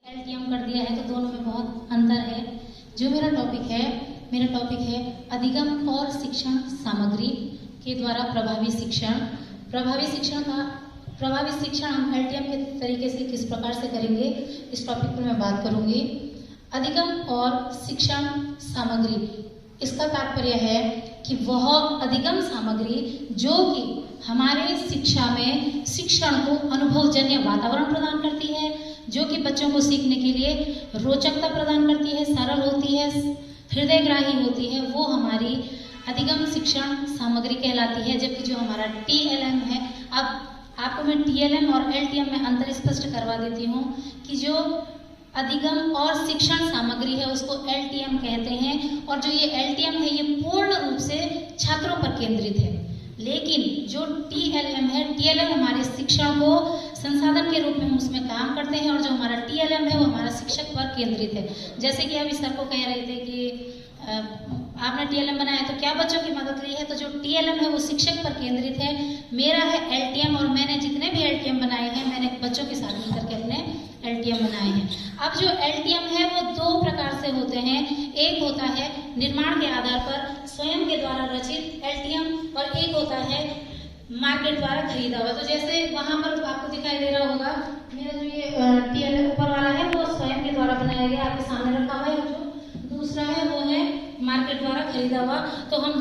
LTM कर दिया है, तो दोनों में बहुत अंतर है। जो मेरा टॉपिक है अधिगम और शिक्षण सामग्री के द्वारा प्रभावी शिक्षण। प्रभावी शिक्षण हम एलटीएम के तरीके से किस प्रकार से करेंगे, इस टॉपिक पर मैं बात करूंगी। अधिगम और शिक्षण सामग्री, इसका तात्पर्य है कि वह अधिगम सामग्री जो कि हमारे शिक्षा में शिक्षण को अनुभवजन्य वातावरण प्रदान करती है, जो कि बच्चों को सीखने के लिए रोचकता प्रदान करती है, सरल होती है, हृदयग्राही होती है, वो हमारी अधिगम शिक्षण सामग्री कहलाती है। जबकि जो हमारा टीएलएम है, अब आपको मैं टीएलएम और एलटीएम में अंतर स्पष्ट करवा देती हूँ कि जो अधिगम और शिक्षण सामग्री है उसको एलटीएम कहते हैं, और जो ये एलटीएम है ये पूर्ण रूप से छात्रों पर केंद्रित है। लेकिन जो टीएलएम है, टीएलएम हमारे शिक्षण को संसाधन के रूप में हम उसमें काम करते हैं, और जो हमारा टीएलएम है वो हमारा शिक्षक पर केंद्रित है। जैसे कि अभी सर को कह रहे थे कि आपने टीएलएम बनाया तो क्या बच्चों की मदद ली है, तो जो टीएलएम है वो शिक्षक पर केंद्रित है। मेरा है एलटीएम, और मैंने जितने भी एलटीएम बनाए हैं मैंने बच्चों के साथ मिलकर के अपने एलटीएम बनाए हैं। अब जो एलटीएम है वो दो प्रकार से होते हैं। एक होता है निर्माण के आधार पर स्वयं के द्वारा रचित एलटीएम, और एक होता है मार्केट द्वारा खरीदा हुआ। तो जैसे वहां पर आपको दिखाई दे रहा होगा, मेरा जो ये टीएलएम ऊपर वाला है वो स्वयं के द्वारा बनाया गया, आपके सामने रखा हुआ है। जो दूसरा है वो है मार्केट द्वारा खरीदा हुआ। तो हम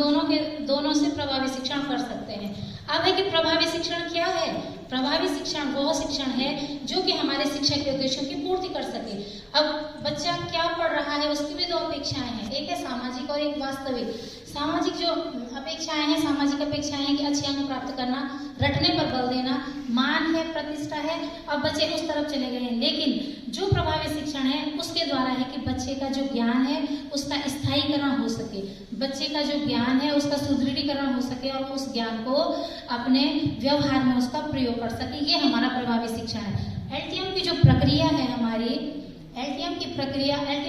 दोनों से प्रभावी शिक्षण कर सकते हैं। अब है कि प्रभावी शिक्षण क्या है। प्रभावी शिक्षण वह शिक्षण है जो कि हमारे शिक्षा के उद्देश्यों की पूर्ति कर सके। अब बच्चा क्या पढ़ रहा है उसकी भी दो अपेक्षाएं हैं, एक है सामाजिक और एक वास्तविक। सामाजिक जो अपेक्षाएं हैं, सामाजिक अपेक्षाएं हैं कि अच्छे अंक प्राप्त करना, रटने पर बल देना, मान है, प्रतिष्ठा है। अब बच्चे उस तरफ चले गए हैं। लेकिन जो प्रभावी शिक्षण है उसके द्वारा है कि बच्चे का जो ज्ञान है उसका स्थायीकरण हो सके, बच्चे का जो ज्ञान है उसका सुदृढ़ीकरण हो सके, और उस ज्ञान को अपने व्यवहार में उसका प्रयोग कर सके। ये हमारा प्रभावी शिक्षण है। एलटीएम की जो प्रक्रिया है हमारी, एलटीएम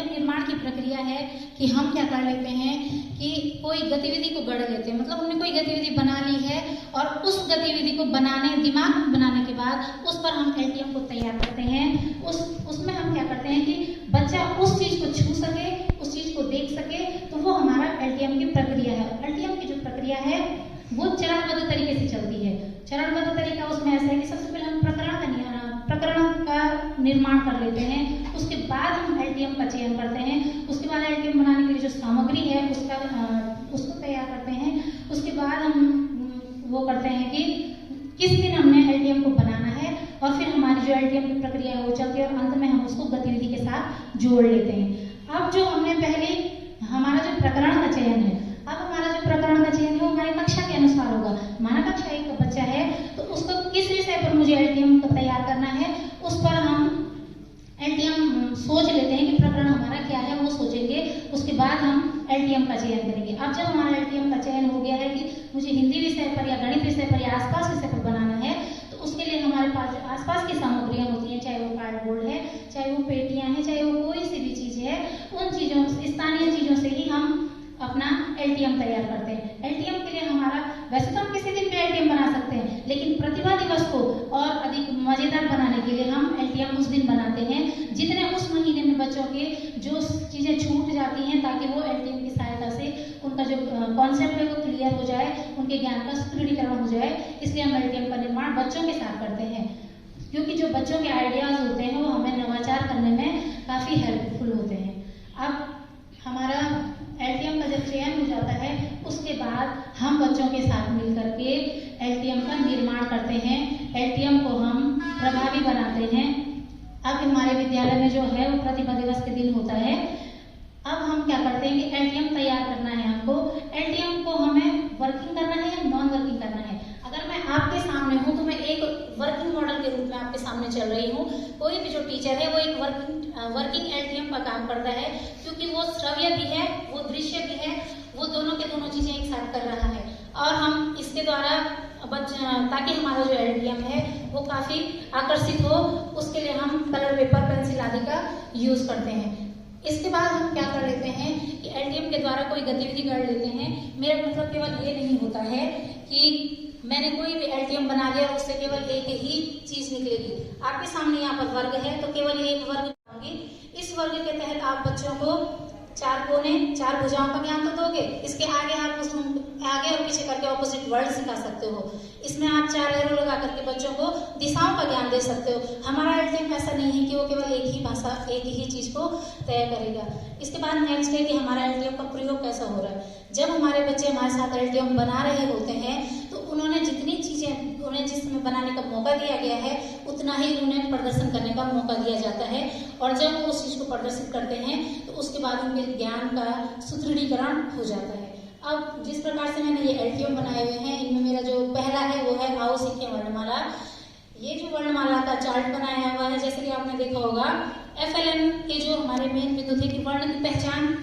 निर्माण की प्रक्रिया है कि हम क्या कर लेते हैं कि कोई गतिविधि को गढ़ लेते हैं। मतलब हमने कोई गतिविधि बना ली है, और उस गतिविधि को दिमाग में बनाने के बाद उस पर हम एलटीएम को तैयार करते हैं। उसमें हम क्या करते हैं कि बच्चा उस चीज को छू सके, उस चीज को देख सके, तो वो हमारा एलटीएम की प्रक्रिया है। एलटीएम की जो प्रक्रिया है वो चरणबद्ध तरीके से चलती है। चरणबद्ध तरीका उसमें ऐसा है कि सबसे पहले हम प्रकरण का निर्माण कर लेते हैं, उसके बाद हम एलटीएम का चयन करते हैं, उसके बाद एलटीएम बनाने के लिए जो सामग्री है उसको तैयार करते हैं। उसके बाद हम वो करते हैं कि किस दिन हमने एलटीएम को बनाना है, और फिर हमारी जो एलटीएम की प्रक्रिया है वो चलती है, और अंत में हम उसको गतिविधि के साथ जोड़ लेते हैं। अब जो हमने पहले हमारा जो प्रकरण का चयन है, अब हमारा जो प्रकरण का चयन है वो हमारी कक्षा के अनुसार होगा। माना कक्षा 1 का बच्चा है तो उसको किस विषय पर मुझे एलटीएम को तैयार करना है, उस पर हम एलटीएम सोच लेते हैं कि प्रकरण हमारा क्या है, वो सोचेंगे। उसके बाद हम एलटीएम का चयन करेंगे। अब जब हमारा एलटीएम का चयन हो गया है कि मुझे हिंदी विषय पर या गणित विषय पर या आसपास विषय पर बनाना है, तो उसके लिए हमारे पास जो आसपास की सामग्रियां होती हैं, चाहे वो कार्डबोर्ड है, चाहे वो पेटियां हैं, चाहे वो कोई सी भी चीज है, उन चीजों स्थानीय चीजों से ही हम अपना एलटीएम तैयार करते हैं। एलटीएम के लिए हमारा, वैसे तो हम किसी दिन भी एलटीएम बना सकते हैं, लेकिन प्रतिभा दिवस को और अधिक मजेदार बनाने के लिए हम एलटीएम उस दिन बनाते हैं जितने उस महीने में बच्चों के जो चीजें छूट जाती हैं, ताकि वो एलटीएम की सहायता से उनका जो कॉन्सेप्ट है वो क्लियर हो जाए, उनके ज्ञान का सुदृढ़ीकरण हो जाए। इसलिए हम एलटीएम का निर्माण बच्चों के साथ करते हैं, क्योंकि जो बच्चों के आइडियाज होते हैं वो हमें नवाचार करने में काफी हेल्पफुल होते हैं। अब हमारा एलटीएम का जब चयन हो जाता है उसके बाद हम बच्चों के साथ मिलकर के एलटीएम का निर्माण करते हैं, एलटीएम को हम प्रभावी बनाते हैं। अब हमारे विद्यालय में जो है वो प्रतिभा दिवस के दिन होता है। अब हम क्या करते हैं कि एलटीएम तैयार करना है हमको। एलटीएम को हमें वर्किंग करना है या नॉन वर्किंग करना है। अगर मैं आपके सामने हूँ तो मैं एक वर्किंग मॉडल के रूप में आपके सामने चल रही हूँ। कोई भी जो टीचर है वो एक वर्किंग एलटीएम का काम करता है, क्योंकि वो श्रव्य भी है, वो दृश्य भी है, वो दोनों के दोनों चीजें एक साथ कर रहा है। और हम इसके द्वारा ताकि हमारा जो एलटीएम है वो काफी आकर्षित हो, उसके लिए हम कलर पेपर, पेंसिल आदि का यूज करते हैं। इसके बाद हम क्या कर लेते हैं कि एलटीएम के द्वारा कोई गतिविधि कर लेते हैं। मेरा मतलब केवल ये नहीं होता है कि मैंने कोई भी एलटीएम बना लिया उससे केवल एक ही चीज निकलेगी। आपके सामने यहाँ पर वर्ग है तो केवल एक वर्ग बनाऊंगी, वर्ग के तहत आप बच्चों को 4 कोने 4 भुजाओं का ज्ञान तो दोगे, इसके आगे आप उसको आगे और पीछे करके ऑपोजिट वर्ड सिखा सकते हो। इसमें आप 4 एरो लगा करके बच्चों को दिशाओं का ज्ञान दे सकते हो। हमारा एलटीएम ऐसा नहीं है कि वो केवल एक ही भाषा एक ही चीज को तय करेगा। इसके बाद नेक्स्ट है कि हमारा एलटीएम का प्रयोग कैसा हो रहा है। जब हमारे बच्चे हमारे साथ एलटीएम बना रहे होते हैं तो उन्होंने जितनी चीजें उन्हें जिस समय बनाने का मौका दिया गया है उतना ही उन्हें प्रदर्शन करने का मौका दिया जाता है, और जब वो उस चीज को प्रदर्शित करते हैं तो उसके बाद उनके ज्ञान का सुदृढ़ीकरण हो जाता है। अब जिस प्रकार से मैंने ये एलटीएम बनाए हुए हैं, इनमें मेरा जो पहला है वो है आओ सीखें वर्णमाला। ये जो वर्णमाला का चार्ट बनाया हुआ है, जैसे कि आपने देखा होगा FLN के जो हमारे मेन बिंदु थे कि वर्ण की पहचान,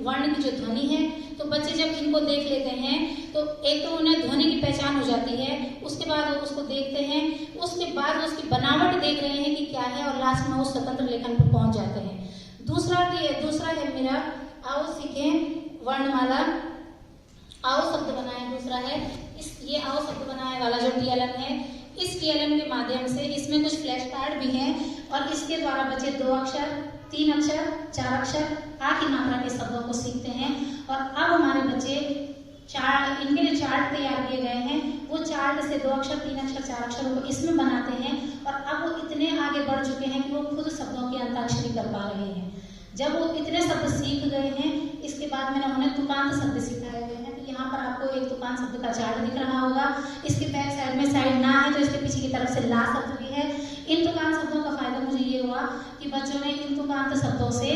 वर्ण की जो ध्वनि है, तो बच्चे जब इनको देख लेते हैं तो एक तो उन्हें ध्वनि की पहचान हो जाती है, उसके बाद वो उसको देखते हैं, उसके बाद उसकी बनावट देख रहे हैं कि क्या है, और लास्ट में वो स्वतंत्र लेखन पर पहुंच जाते हैं। दूसरा है मेरा आओ सीखें वर्णमाला। आओ शब्द बनाए, दूसरा है ये आओ शब्द बनाए वाला जो TLM है, इस TLM के माध्यम से इसमें कुछ फ्लैश कार्ड भी हैं और इसके द्वारा बच्चे 2 अक्षर 3 अक्षर 4 अक्षर आ की मात्रा के शब्दों को सीखते हैं। और अब हमारे बच्चे इनके लिए चार्ट तैयार किए गए हैं, वो चार्ट से 2 अक्षर 3 अक्षर 4 अक्षरों को इसमें बनाते हैं, और अब वो इतने आगे बढ़ चुके हैं कि वो खुद शब्दों की अंताक्षरी कर पा रहे हैं। जब वो इतने शब्द सीख गए हैं, इसके बाद मैंने उन्हें तुकांत शब्द सिखाए हुए हैं। तो यहाँ पर आपको एक तुकांत शब्द का चार्ट दिख रहा होगा, इसके बैक साइड में साइड ना है तो इसके पीछे की तरफ से ला शब्द भी है। इन तुकांत शब्दों का फायदा मुझे ये हुआ कि बच्चों ने इन तुकांत शब्दों से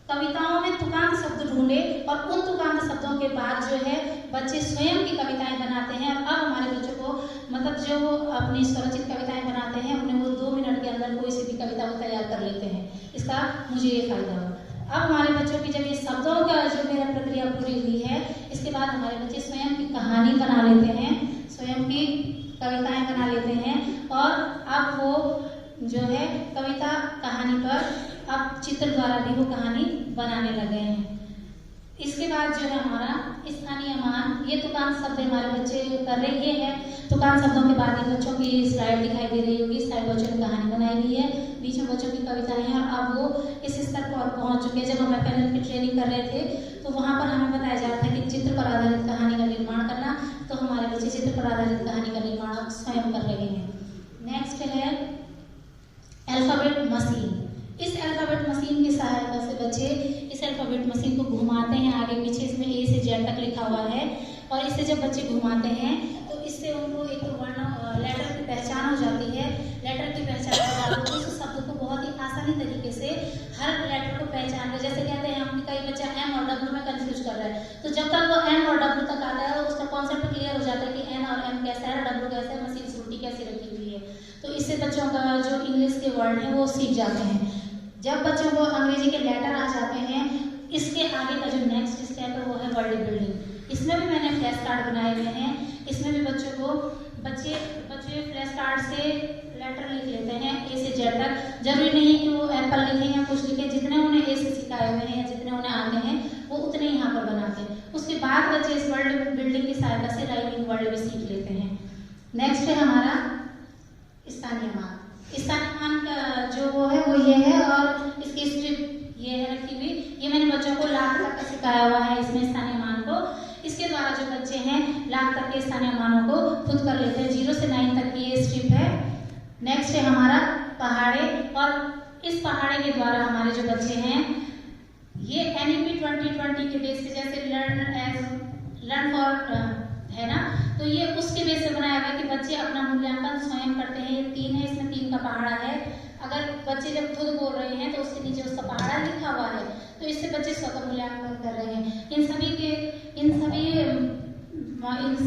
कविताओं में तुकांत शब्द ढूंढे, और उन तुकांत शब्दों के बाद जो है बच्चे स्वयं की कविताएं बनाते हैं। और अब हमारे बच्चों को मतलब जो वो अपनी स्वरचित कविताएं बनाते हैं, उन्हें वो 2 मिनट के अंदर कोई सी भी कविता वो तैयार कर लेते हैं। इसका मुझे ये फायदा हुआ। अब हमारे बच्चों की जब ये शब्दों का जो मेरा प्रक्रिया पूरी हुई है, इसके बाद हमारे बच्चे स्वयं की कहानी बना लेते हैं, स्वयं की कविताएं बना लेते हैं, और अब वो जो है कविता कहानी पर अब चित्र द्वारा भी वो कहानी बनाने लगे हैं। इसके बाद जो है हमारा स्थानीय मान, ये तुकांत शब्द हमारे बच्चे कर रहे हैं। तुकांत शब्दों के बाद ही बच्चों की स्लाइड दिखाई दे रही होगी, स्लाइड बच्चों ने कहानी बनाई हुई है, बीच में बच्चों की कविताएं हैं, और अब वो इस स्तर पर पहुंच चुके हैं। जब हम FLN की ट्रेनिंग कर रहे थे तो वहाँ पर हमें बताया जा रहा था कि चित्र पर आधारित कहानी का निर्माण करना, तो हमारे बच्चे चित्र पर आधारित कहानी का निर्माण स्वयं कर रहे हैं। नेक्स्ट है अल्फाबेट मशीन। इस अल्फाबेट मशीन की सहायता से बच्चे इस अल्फाबेट मशीन को घुमाते हैं आगे पीछे, इसमें A से Z तक लिखा हुआ है, और इसे जब बच्चे घुमाते हैं तो इससे उनको एक वर्ण लेटर की पहचान हो जाती है। लेटर की पहचान के बाद उस शब्द को बहुत ही आसानी तरीके से हर लेटर को पहचान कर, जैसे कहते हैं हम कई बच्चा M और W में कंफ्यूज कर रहा है, तो जब तक वो M और W तक आता है उसका कॉन्सेप्ट क्लियर हो जाता है कि N और M कैसा है, W कैसा है, मशीन श्रुति कैसी रखी हुई है। तो इससे बच्चों का जो इंग्लिश के वर्ड है वो सीख जाते हैं। जब बच्चों को अंग्रेजी के लेटर आ जाते हैं, इसके आगे का जो नेक्स्ट स्टेप है वो है वर्ड बिल्डिंग। इसमें भी मैंने फ्लैश कार्ड बनाए हुए हैं, इसमें भी बच्चों को बच्चे फ्लैश कार्ड से लेटर लिख लेते हैं A से Z तक। जरूरी नहीं है कि वो एप्पल लिखें या कुछ लिखें, जितने उन्हें A से सिखाए हुए हैं या जितने उन्हें आते हैं वो उतने यहाँ पर बनाते हैं। उसके बाद बच्चे इस वर्ड बिल्डिंग की सहायता से राइमिंग वर्ड भी सीख लेते हैं। नेक्स्ट है हमारा स्थानीय मान। स्थानीय मान का जो वो है वो ये है, और इसकी स्ट्रिप ये है रखी हुई, ये मैंने बच्चों को लाख तक का सिखाया हुआ है इसमें स्थानीय मान को। इसके द्वारा जो बच्चे हैं लाख तक के स्थानीय मानों को खुद कर लेते हैं। 0 से 9 तक की ये स्ट्रिप है। नेक्स्ट है हमारा पहाड़े, और इस पहाड़े के द्वारा हमारे जो बच्चे हैं ये NEP 2020 के बेस पे, जैसे लर्न फॉर है ना, तो ये उसके बेस से बनाया गया कि बच्चे अपना मूल्यांकन स्वयं करते हैं। ये 3 है, इसमें 3 का पहाड़ा है। अगर बच्चे जब खुद बोल रहे हैं तो उसके नीचे उसका पहाड़ा लिखा हुआ है, तो इससे बच्चे स्वतः मूल्यांकन कर रहे हैं। इनसे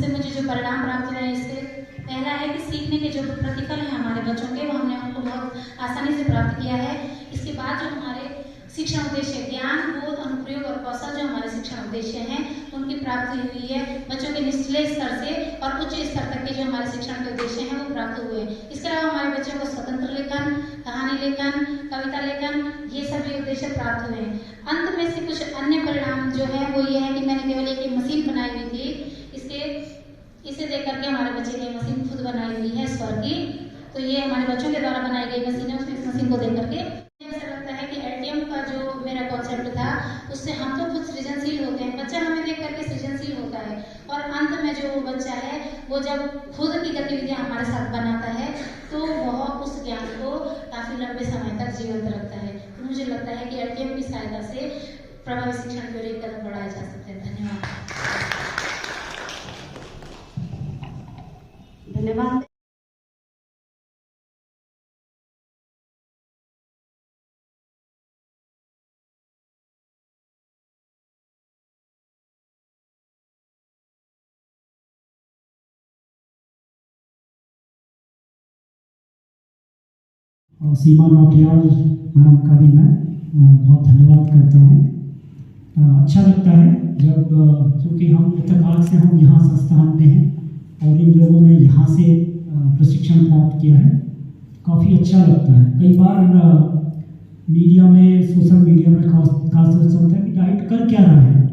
मुझे जो परिणाम प्राप्त हुए हैं, इससे पहला है कि सीखने के जो प्रतिफल हैं हमारे बच्चों के, वो हमने उनको बहुत आसानी से प्राप्त किया है। इसके बाद जो हमारे शिक्षण उद्देश्य ज्ञान, बोध, अनुप्रयोग और कौशल जो हमारे शिक्षण उद्देश्य हैं उनकी प्राप्ति हुई है। बच्चों के निचले स्तर से और उच्च स्तर तक के जो हमारे शिक्षण के उद्देश्य हैं वो प्राप्त हुए। इसके अलावा हमारे बच्चों को स्वतंत्र लेखन, कहानी लेखन, कविता लेखन, ये सभी उद्देश्य प्राप्त हुए हैं। अंत में से कुछ अन्य परिणाम जो है वो ये है कि मैंने केवल एक मशीन बनाई हुई थी, इसे देख करके हमारे बच्चे ने मशीन खुद बनाई हुई है स्वर की। तो ये हमारे बच्चों के द्वारा बनाई गई मशीन है, उसमें इस मशीन को देख करके ऐसा लगता है कि LTM वो जब खुद की गतिविधियां हमारे साथ बनाता है तो वह उस ज्ञान को काफ़ी लंबे समय तक जीवंत रखता है। तो मुझे लगता है कि RTM की सहायता से प्रभावी शिक्षण की ओर एक कदम बढ़ाया जा सकता है। धन्यवाद। धन्यवाद। सीमा नौटियाल मैम का भी मैं बहुत धन्यवाद करता हूँ। अच्छा लगता है जब क्योंकि हम इत्तेफाक से हम यहाँ संस्थान में हैं और इन लोगों ने यहाँ से प्रशिक्षण प्राप्त किया है, काफ़ी अच्छा लगता है। कई बार मीडिया में, सोशल मीडिया में खास तौर से चलता है कि डाइट कर क्या रहा है,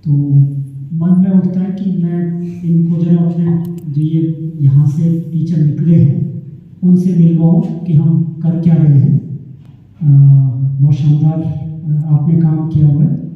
तो मन में उठता है कि मैं इनको जरा अपने जो ये यहाँ से टीचर निकले हैं उनसे मिलवाऊँ कि हम कर क्या रहे हैं। बहुत शानदार आपने काम किया हुआ है।